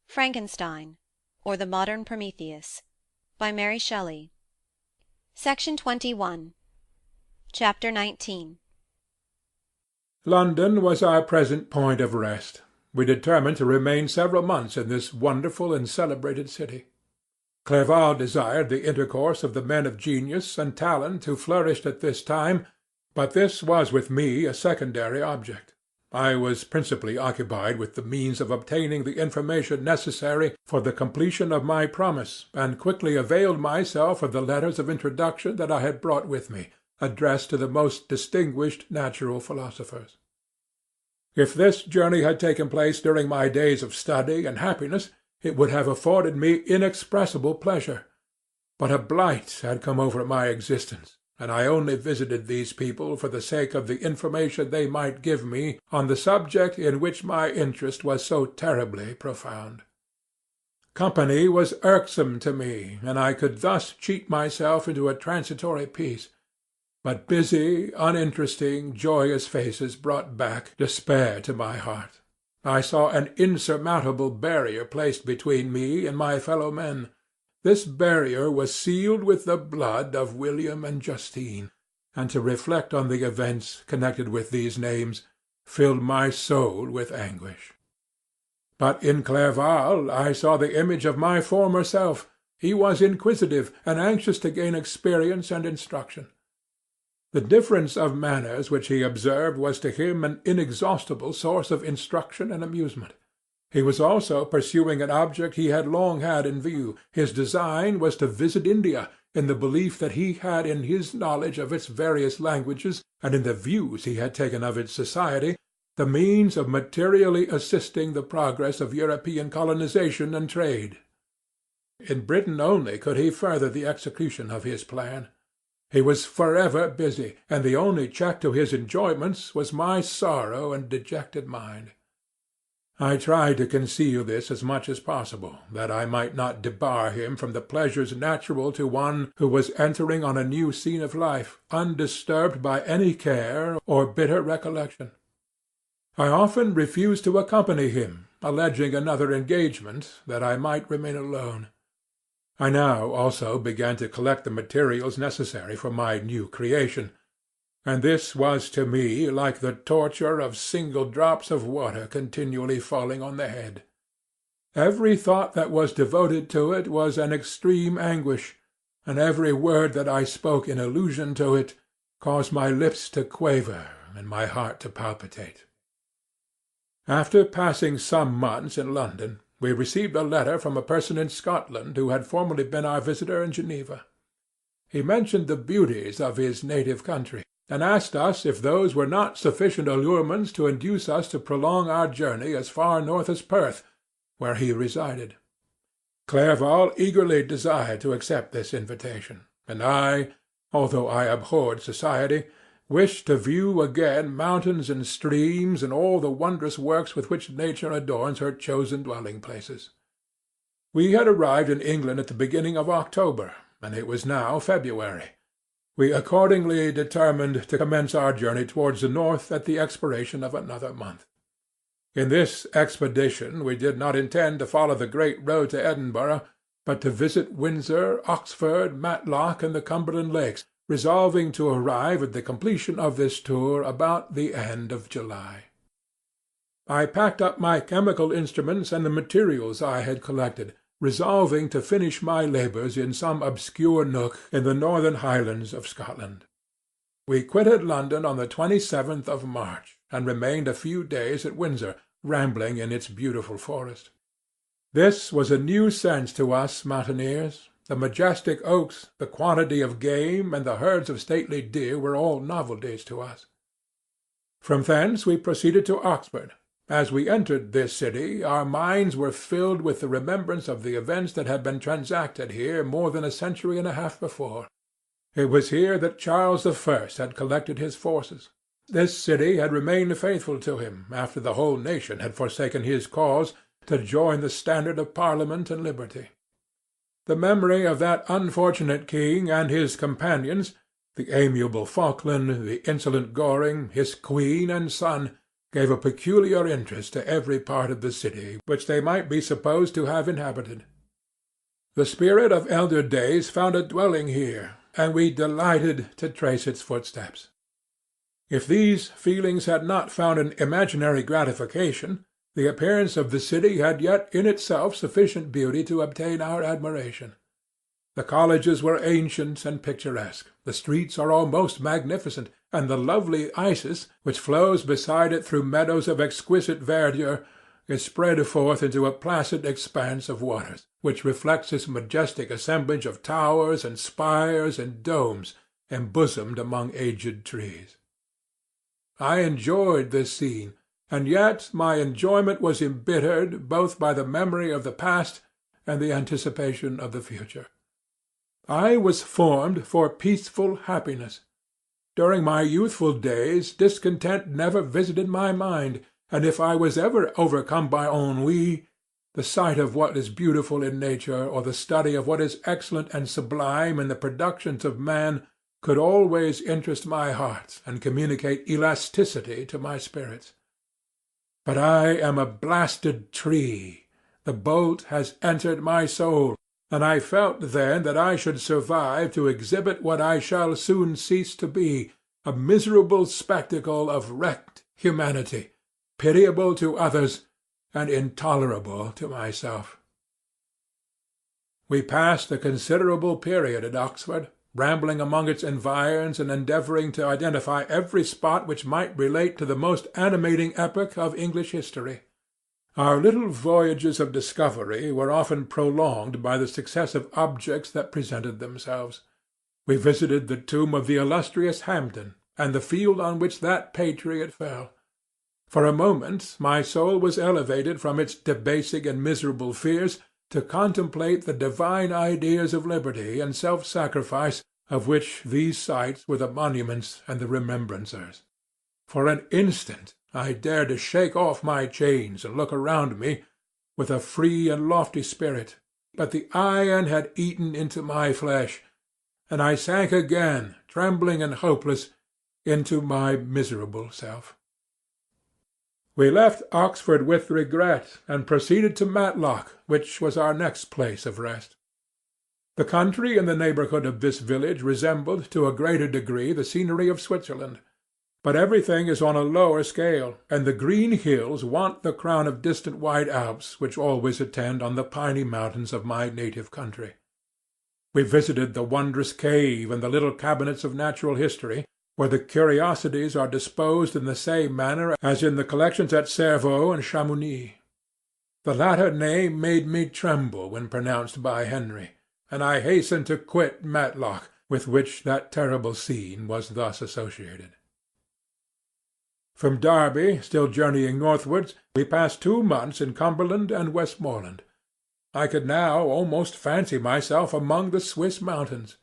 Frankenstein, or the Modern Prometheus, by Mary Shelley. Section 21. Chapter 19. London was our present point of rest. We determined to remain several months in this wonderful and celebrated city. Clerval desired the intercourse of the men of genius and talent who flourished at this time, but this was with me a secondary object. I was principally occupied with the means of obtaining the information necessary for the completion of my promise, and quickly availed myself of the letters of introduction that I had brought with me, addressed to the most distinguished natural philosophers. If this journey had taken place during my days of study and happiness, it would have afforded me inexpressible pleasure. But a blight had come over my existence, and I only visited these people for the sake of the information they might give me on the subject in which my interest was so terribly profound. Company was irksome to me, and I could thus cheat myself into a transitory peace. But busy, uninteresting, joyous faces brought back despair to my heart. I saw an insurmountable barrier placed between me and my fellow men. This barrier was sealed with the blood of William and Justine, and to reflect on the events connected with these names filled my soul with anguish. But in Clerval I saw the image of my former self. He was inquisitive and anxious to gain experience and instruction. The difference of manners which he observed was to him an inexhaustible source of instruction and amusement. He was also pursuing an object he had long had in view. His design was to visit India, in the belief that he had in his knowledge of its various languages, and in the views he had taken of its society, the means of materially assisting the progress of European colonization and trade. In Britain only could he further the execution of his plan. He was forever busy, and the only check to his enjoyments was my sorrow and dejected mind. I tried to conceal this as much as possible, that I might not debar him from the pleasures natural to one who was entering on a new scene of life, undisturbed by any care or bitter recollection. I often refused to accompany him, alleging another engagement, that I might remain alone. I now also began to collect the materials necessary for my new creation, and this was to me like the torture of single drops of water continually falling on the head. Every thought that was devoted to it was an extreme anguish, and every word that I spoke in allusion to it caused my lips to quaver and my heart to palpitate. After passing some months in London, we received a letter from a person in Scotland who had formerly been our visitor in Geneva. He mentioned the beauties of his native country, and asked us if those were not sufficient allurements to induce us to prolong our journey as far north as Perth, where he resided. Clerval eagerly desired to accept this invitation, and I, although I abhorred society, wished to view again mountains and streams and all the wondrous works with which nature adorns her chosen dwelling-places. We had arrived in England at the beginning of October, and it was now February. We accordingly determined to commence our journey towards the north at the expiration of another month. In this expedition we did not intend to follow the great road to Edinburgh, but to visit Windsor, Oxford, Matlock, and the Cumberland Lakes, resolving to arrive at the completion of this tour about the end of July. I packed up my chemical instruments and the materials I had collected, resolving to finish my labours in some obscure nook in the northern Highlands of Scotland. We quitted London on the 27th of March, and remained a few days at Windsor, rambling in its beautiful forest. This was a new sense to us mountaineers. The majestic oaks, the quantity of game, and the herds of stately deer were all novelties to us. From thence we proceeded to Oxford. As we entered this city, our minds were filled with the remembrance of the events that had been transacted here more than a century and a half before. It was here that Charles I had collected his forces. This city had remained faithful to him, after the whole nation had forsaken his cause to join the standard of Parliament and liberty. The memory of that unfortunate king and his companions, the amiable Falkland, the insolent Goring, his queen and son, gave a peculiar interest to every part of the city which they might be supposed to have inhabited. The spirit of elder days found a dwelling here, and we delighted to trace its footsteps. If these feelings had not found an imaginary gratification, the appearance of the city had yet in itself sufficient beauty to obtain our admiration. The colleges were ancient and picturesque, the streets are almost magnificent, and the lovely Isis, which flows beside it through meadows of exquisite verdure, is spread forth into a placid expanse of waters, which reflects its majestic assemblage of towers and spires and domes embosomed among aged trees. I enjoyed this scene, and yet my enjoyment was embittered both by the memory of the past and the anticipation of the future. I was formed for peaceful happiness. During my youthful days discontent never visited my mind, and if I was ever overcome by ennui, the sight of what is beautiful in nature, or the study of what is excellent and sublime in the productions of man, could always interest my heart and communicate elasticity to my spirits. But I am a blasted tree. The bolt has entered my soul, and I felt then that I should survive to exhibit what I shall soon cease to be, a miserable spectacle of wrecked humanity, pitiable to others and intolerable to myself. We passed a considerable period at Oxford, rambling among its environs and endeavouring to identify every spot which might relate to the most animating epoch of English history. Our little voyages of discovery were often prolonged by the successive objects that presented themselves. We visited the tomb of the illustrious Hampden, and the field on which that patriot fell. For a moment my soul was elevated from its debasing and miserable fears to contemplate the divine ideas of liberty and self-sacrifice of which these sites were the monuments and the remembrancers. For an instant I dared to shake off my chains and look around me with a free and lofty spirit, but the iron had eaten into my flesh, and I sank again, trembling and hopeless, into my miserable self. We left Oxford with regret, and proceeded to Matlock, which was our next place of rest. The country in the neighbourhood of this village resembled to a greater degree the scenery of Switzerland. But everything is on a lower scale, and the green hills want the crown of distant white Alps which always attend on the piny mountains of my native country. We visited the wondrous cave and the little cabinets of natural history, where the curiosities are disposed in the same manner as in the collections at Cervaux and Chamounix. The latter name made me tremble when pronounced by Henry, and I hastened to quit Matlock, with which that terrible scene was thus associated. From Derby, still journeying northwards, we passed 2 months in Cumberland and Westmoreland. I could now almost fancy myself among the Swiss mountains.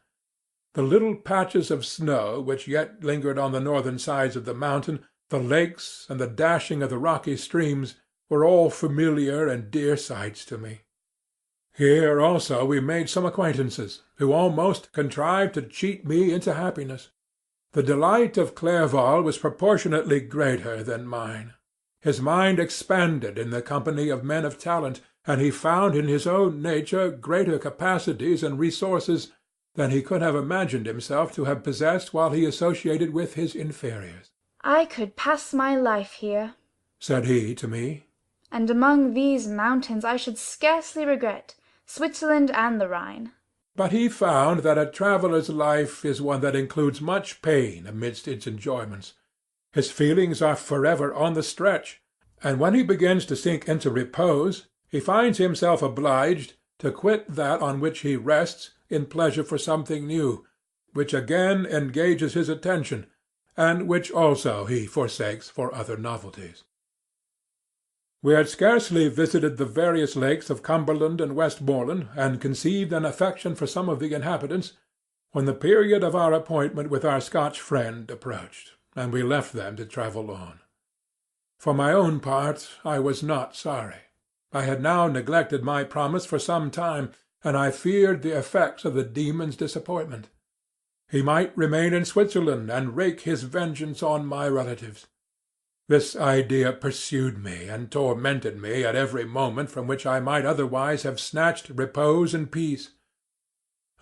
The little patches of snow which yet lingered on the northern sides of the mountain, the lakes, and the dashing of the rocky streams, were all familiar and dear sights to me. Here also we made some acquaintances, who almost contrived to cheat me into happiness. The delight of Clerval was proportionately greater than mine. His mind expanded in the company of men of talent, and he found in his own nature greater capacities and resources than he could have imagined himself to have possessed while he associated with his inferiors. "I could pass my life here," said he to me, "and among these mountains I should scarcely regret Switzerland and the Rhine." but he found that a traveller's life is one that includes much pain amidst its enjoyments. His feelings are forever on the stretch, and when he begins to sink into repose, he finds himself obliged to quit that on which he rests in pleasure for something new, which again engages his attention, and which also he forsakes for other novelties. We had scarcely visited the various lakes of Cumberland and Westmoreland, and conceived an affection for some of the inhabitants, when the period of our appointment with our Scotch friend approached, and we left them to travel on. For my own part, I was not sorry. I had now neglected my promise for some time, and I feared the effects of the demon's disappointment. He might remain in Switzerland and wreak his vengeance on my relatives. This idea pursued me and tormented me at every moment from which I might otherwise have snatched repose and peace.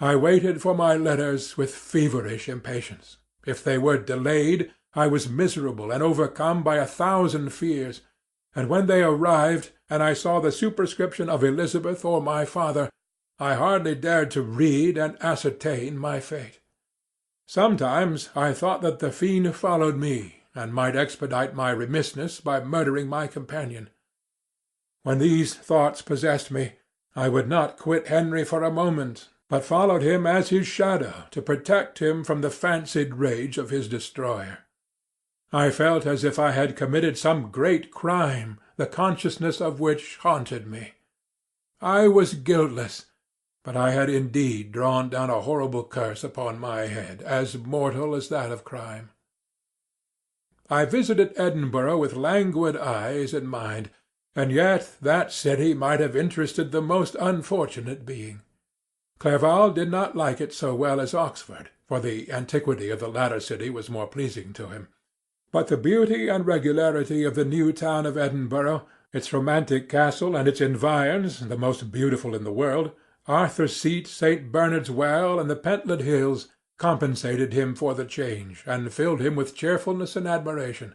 I waited for my letters with feverish impatience. If they were delayed, I was miserable and overcome by 1,000 fears, and when they arrived, and I saw the superscription of Elizabeth or my father, I hardly dared to read and ascertain my fate. Sometimes I thought that the fiend followed me, and might expedite my remissness by murdering my companion. When these thoughts possessed me, I would not quit Henry for a moment, but followed him as his shadow to protect him from the fancied rage of his destroyer. I felt as if I had committed some great crime, the consciousness of which haunted me. I was guiltless, but I had indeed drawn down a horrible curse upon my head, as mortal as that of crime. I visited Edinburgh with languid eyes and mind, and yet that city might have interested the most unfortunate being. Clerval did not like it so well as Oxford, for the antiquity of the latter city was more pleasing to him. But the beauty and regularity of the new town of Edinburgh, its romantic castle and its environs, the most beautiful in the world, Arthur's Seat, St. Bernard's Well, and the Pentland Hills, compensated him for the change, and filled him with cheerfulness and admiration.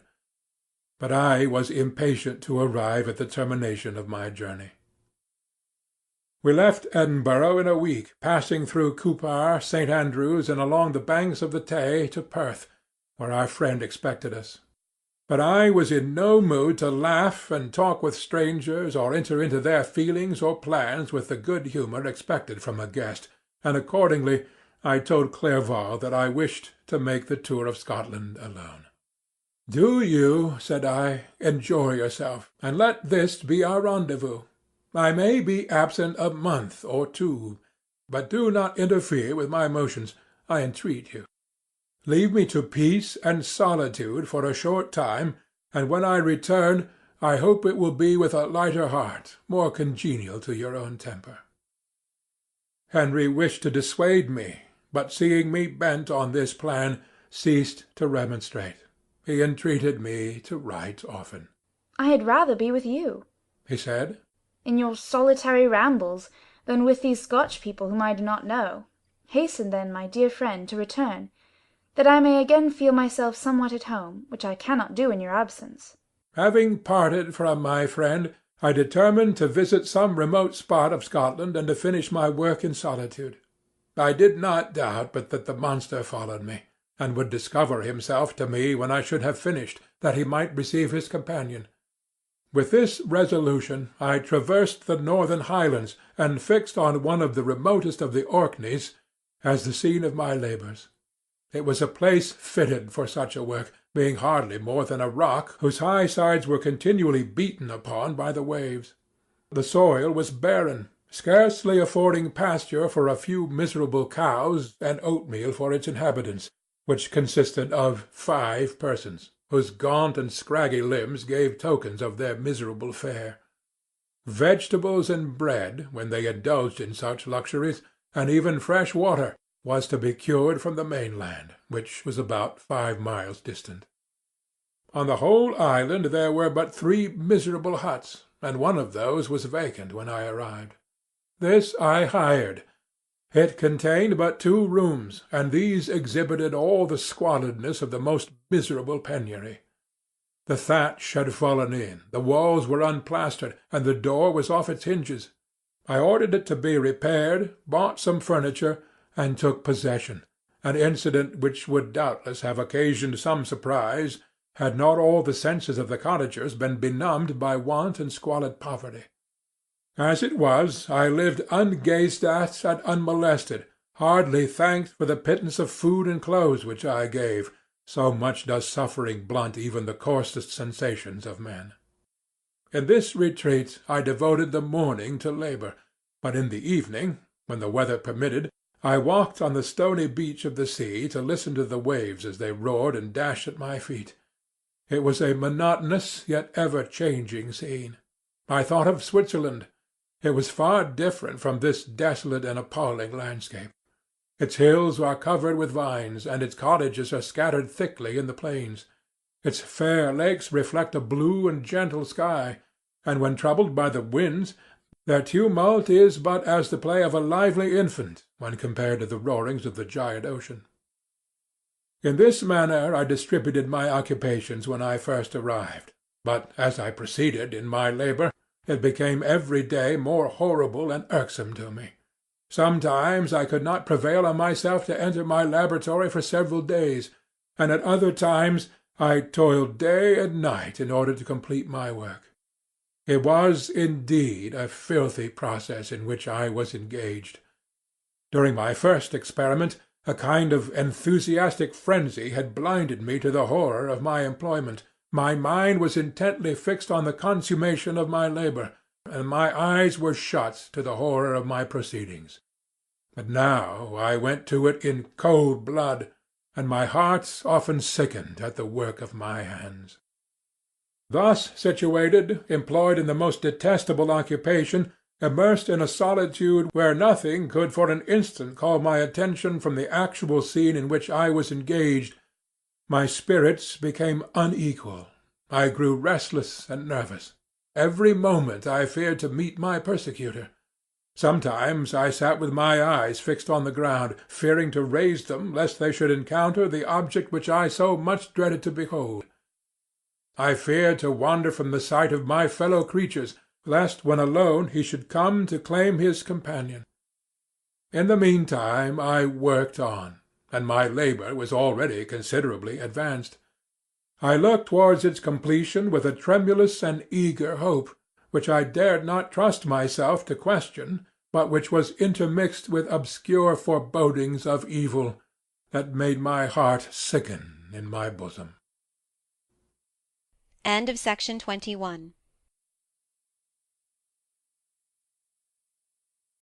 But I was impatient to arrive at the termination of my journey. We left Edinburgh in a week, passing through Cupar, St. Andrews, and along the banks of the Tay to Perth, where our friend expected us. But I was in no mood to laugh and talk with strangers, or enter into their feelings or plans with the good humour expected from a guest, and accordingly I told Clerval that I wished to make the tour of Scotland alone. "Do you," said I, "enjoy yourself, and let this be our rendezvous. I may be absent a month or 2, but do not interfere with my motions, I entreat you. Leave me to peace and solitude for a short time, and when I return I hope it will be with a lighter heart, more congenial to your own temper." Henry wished to dissuade me, but seeing me bent on this plan, ceased to remonstrate. He entreated me to write often. "I had rather be with you," he said, "in your solitary rambles, than with these Scotch people whom I do not know. Hasten then, my dear friend, to return, that I may again feel myself somewhat at home, which I cannot do in your absence." Having parted from my friend, I determined to visit some remote spot of Scotland and to finish my work in solitude. I did not doubt but that the monster followed me, and would discover himself to me when I should have finished, that he might receive his companion. With this resolution I traversed the northern Highlands, and fixed on one of the remotest of the Orkneys as the scene of my labours. It was a place fitted for such a work, being hardly more than a rock whose high sides were continually beaten upon by the waves. The soil was barren, scarcely affording pasture for a few miserable cows and oatmeal for its inhabitants, which consisted of 5 persons, whose gaunt and scraggy limbs gave tokens of their miserable fare. Vegetables and bread, when they indulged in such luxuries, and even fresh water, was to be cured from the mainland, which was about 5 miles distant. On the whole island there were but 3 miserable huts, and one of those was vacant when I arrived. This I hired. It contained but 2 rooms, and these exhibited all the squalidness of the most miserable penury. The thatch had fallen in, the walls were unplastered, and the door was off its hinges. I ordered it to be repaired, bought some furniture, and took possession, an incident which would doubtless have occasioned some surprise, had not all the senses of the cottagers been benumbed by want and squalid poverty. As it was, I lived ungazed at and unmolested, hardly thanked for the pittance of food and clothes which I gave, so much does suffering blunt even the coarsest sensations of men. In this retreat I devoted the morning to labour, but in the evening, when the weather permitted, I walked on the stony beach of the sea to listen to the waves as they roared and dashed at my feet. It was a monotonous yet ever-changing scene. I thought of Switzerland. It was far different from this desolate and appalling landscape. Its hills are covered with vines, and its cottages are scattered thickly in the plains. Its fair lakes reflect a blue and gentle sky, and when troubled by the winds, their tumult is but as the play of a lively infant when compared to the roarings of the giant ocean. In this manner I distributed my occupations when I first arrived, but as I proceeded in my labour, it became every day more horrible and irksome to me. Sometimes I could not prevail on myself to enter my laboratory for several days, and at other times I toiled day and night in order to complete my work. It was, indeed, a filthy process in which I was engaged. During my first experiment, a kind of enthusiastic frenzy had blinded me to the horror of my employment. My mind was intently fixed on the consummation of my labour, and my eyes were shut to the horror of my proceedings. But now I went to it in cold blood, and my heart often sickened at the work of my hands. Thus situated, employed in the most detestable occupation, immersed in a solitude where nothing could for an instant call my attention from the actual scene in which I was engaged, my spirits became unequal. I grew restless and nervous. Every moment I feared to meet my persecutor. Sometimes I sat with my eyes fixed on the ground, fearing to raise them lest they should encounter the object which I so much dreaded to behold. I feared to wander from the sight of my fellow creatures, lest when alone he should come to claim his companion. In the meantime I worked on, and my labour was already considerably advanced. I looked towards its completion with a tremulous and eager hope, which I dared not trust myself to question, but which was intermixed with obscure forebodings of evil that made my heart sicken in my bosom. End of Section 21.